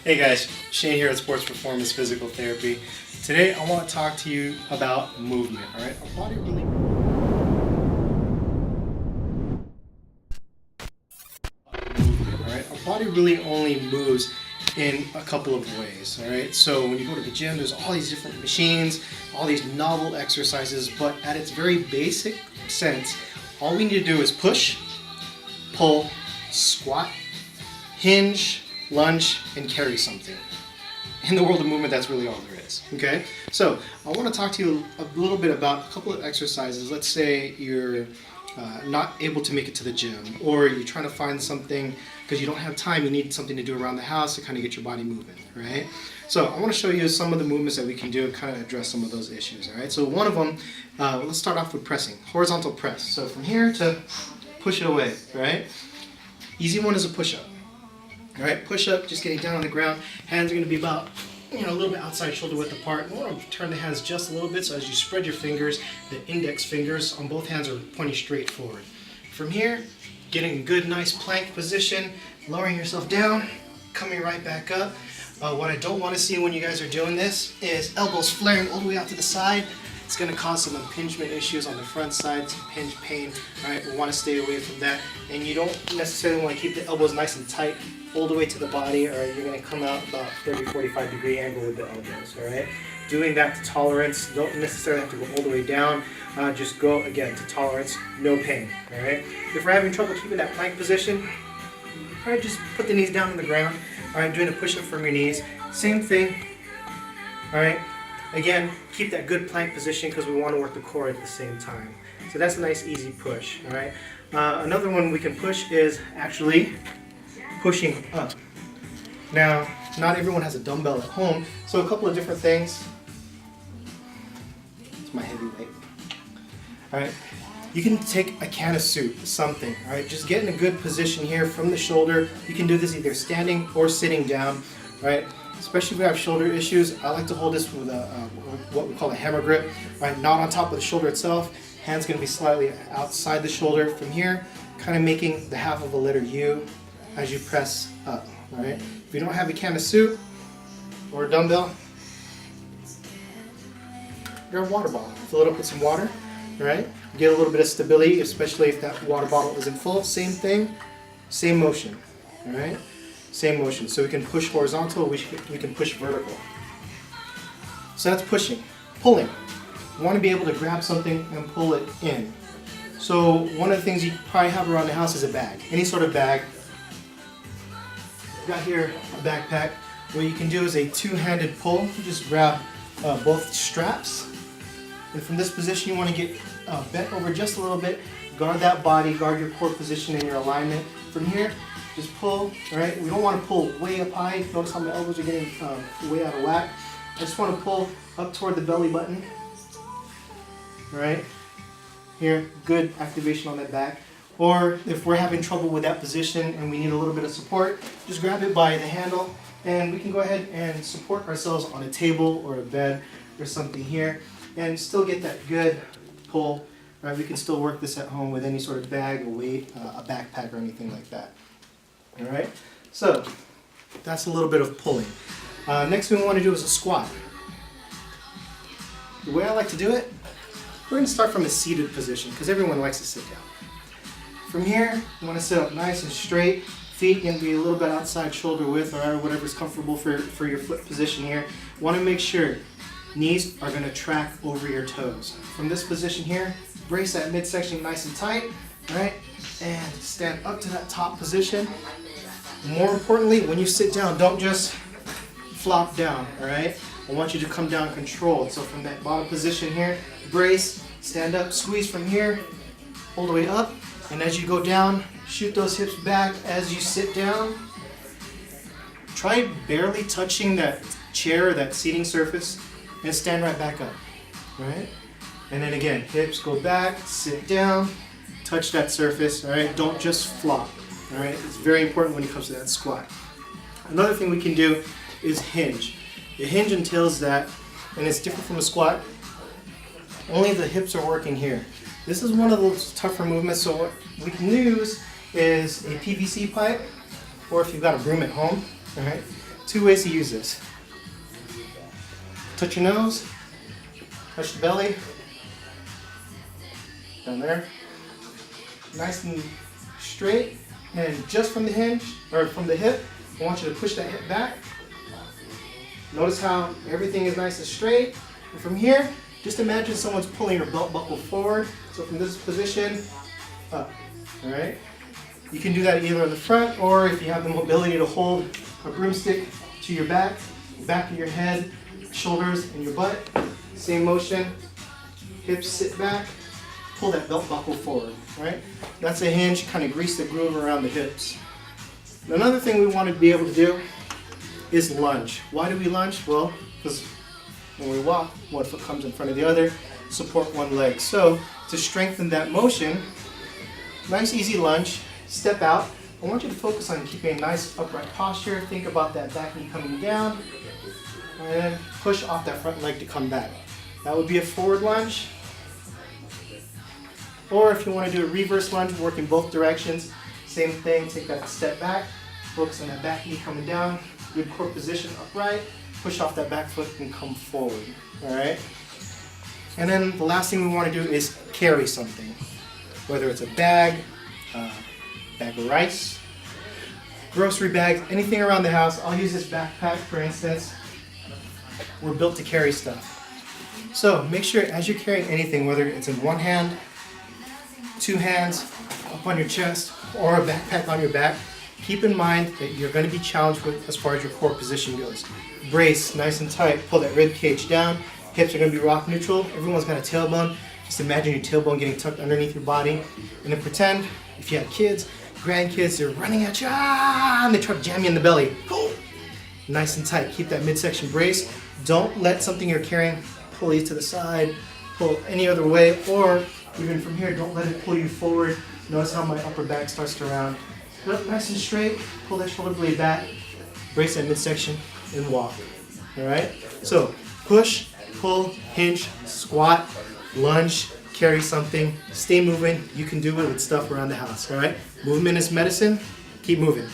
Hey guys, Shane here at Sports Performance Physical Therapy. Today I want to talk to you about movement, alright? Our body really only moves in a couple of ways, alright? So when you go to the gym, there's all these different machines, all these novel exercises, but at its very basic sense, all we need to do is push, pull, squat, hinge, lunge, and carry something. In the world of movement, that's really all there is, okay? So I want to talk to you a little bit about a couple of exercises. Let's say you're not able to make it to the gym, or you're trying to find something because you don't have time, you need something to do around the house to kind of get your body moving, right? So I want to show you some of the movements that we can do and kind of address some of those issues, all right? So one of them, let's start off with pressing, horizontal press. So from here to push it away, right? Easy one is a push-up. All right, push up, just getting down on the ground. Hands are going to be about, a little bit outside shoulder width apart. You want to turn the hands just a little bit, so as you spread your fingers, the index fingers on both hands are pointing straight forward. From here, getting a good, nice plank position, lowering yourself down, coming right back up. What I don't want to see when you guys are doing this is elbows flaring all the way out to the side. It's going to cause some impingement issues on the front side, some hinge pain. All right, we want to stay away from that. And you don't necessarily want to keep the elbows nice and tight all the way to the body, or you're going to come out about 30-45 degree angle with the elbows. All right, doing that to tolerance. Don't necessarily have to go all the way down. Just go again to tolerance, no pain. All right. If we're having trouble keeping that plank position, all right, just put the knees down on the ground. All right, doing a push-up from your knees. Same thing. All right. Again, keep that good plank position because we want to work the core at the same time. So that's a nice easy push, all right? Another one we can push is actually pushing up. Now, not everyone has a dumbbell at home, so a couple of different things. It's my heavy weight. All right, you can take a can of soup, something, all right? Just get in a good position here from the shoulder. You can do this either standing or sitting down, all right? Especially if we have shoulder issues, I like to hold this with what we call a hammer grip, right? Not on top of the shoulder itself. Hand's going to be slightly outside the shoulder. From here, kind of making the half of a letter U as you press up, all right? If you don't have a can of soup or a dumbbell, grab a water bottle. Fill it up with some water, all right? Get a little bit of stability, especially if that water bottle isn't full. Same thing, same motion, all right? Same motion. So we can push horizontal, we can push vertical. So that's pushing. Pulling. You want to be able to grab something and pull it in. So one of the things you probably have around the house is a bag. Any sort of bag. I've got here a backpack. What you can do is a two-handed pull. You just grab both straps. And from this position you want to get bent over just a little bit. Guard that body, guard your core position and your alignment. From here, just pull, all right? We don't want to pull way up high. Notice how my elbows are getting way out of whack. I just want to pull up toward the belly button, all right? Here, good activation on that back. Or if we're having trouble with that position and we need a little bit of support, just grab it by the handle and we can go ahead and support ourselves on a table or a bed or something here and still get that good pull. Right? We can still work this at home with any sort of bag, a weight, a backpack or anything like that. All right, so that's a little bit of pulling. Next thing we want to do is a squat. The way I like to do it, we're going to start from a seated position because everyone likes to sit down. From here, you want to sit up nice and straight. Feet can be a little bit outside shoulder width or whatever's comfortable for your foot position here. Want to make sure knees are going to track over your toes. From this position here, brace that midsection nice and tight, all right? And stand up to that top position. More importantly, when you sit down, don't just flop down, all right? I want you to come down controlled. So from that bottom position here, brace, stand up, squeeze from here, all the way up. And as you go down, shoot those hips back as you sit down. Try barely touching that chair or that seating surface and stand right back up, all right? And then again, hips go back, sit down, touch that surface, all right? Don't just flop, all right? It's very important when it comes to that squat. Another thing we can do is hinge. The hinge entails that, and it's different from a squat, only the hips are working here. This is one of those tougher movements, so what we can use is a PVC pipe, or if you've got a broom at home, all right? 2 ways to use this. Touch your nose, touch the belly, down there. Nice and straight, and just from the hinge, or from the hip, I want you to push that hip back. Notice how everything is nice and straight. And from here, just imagine someone's pulling your belt buckle forward. So from this position, up, all right? You can do that either in the front, or if you have the mobility to hold a broomstick to your back of your head, shoulders, and your butt. Same motion, hips sit back, pull that belt buckle forward, right? That's a hinge, kind of grease the groove around the hips. Another thing we want to be able to do is lunge. Why do we lunge? Well, because when we walk, one foot comes in front of the other, support one leg. So to strengthen that motion, nice easy lunge, step out. I want you to focus on keeping a nice upright posture. Think about that back knee coming down, and then push off that front leg to come back. That would be a forward lunge. Or if you want to do a reverse lunge, working both directions, same thing, take that step back, focus on that back knee coming down, good core position upright, push off that back foot and come forward, all right? And then the last thing we want to do is carry something, whether it's a bag of rice, grocery bags, anything around the house. I'll use this backpack for instance. We're built to carry stuff. So make sure as you're carrying anything, whether it's in one hand, 2 hands, up on your chest, or a backpack on your back, keep in mind that you're going to be challenged with as far as your core position goes. Brace nice and tight, pull that rib cage down, hips are going to be rock neutral, everyone's got a tailbone. Just imagine your tailbone getting tucked underneath your body, and then pretend if you have kids, grandkids, they're running at you, and they try to jam you in the belly. Oh. Nice and tight, keep that midsection brace. Don't let something you're carrying pull you to the side, pull any other way, or even from here, don't let it pull you forward. Notice how my upper back starts to round. Get up nice and straight, pull that shoulder blade back, brace that midsection, and walk. All right? So push, pull, hinge, squat, lunge, carry something, stay moving. You can do it with stuff around the house. All right? Movement is medicine. Keep moving.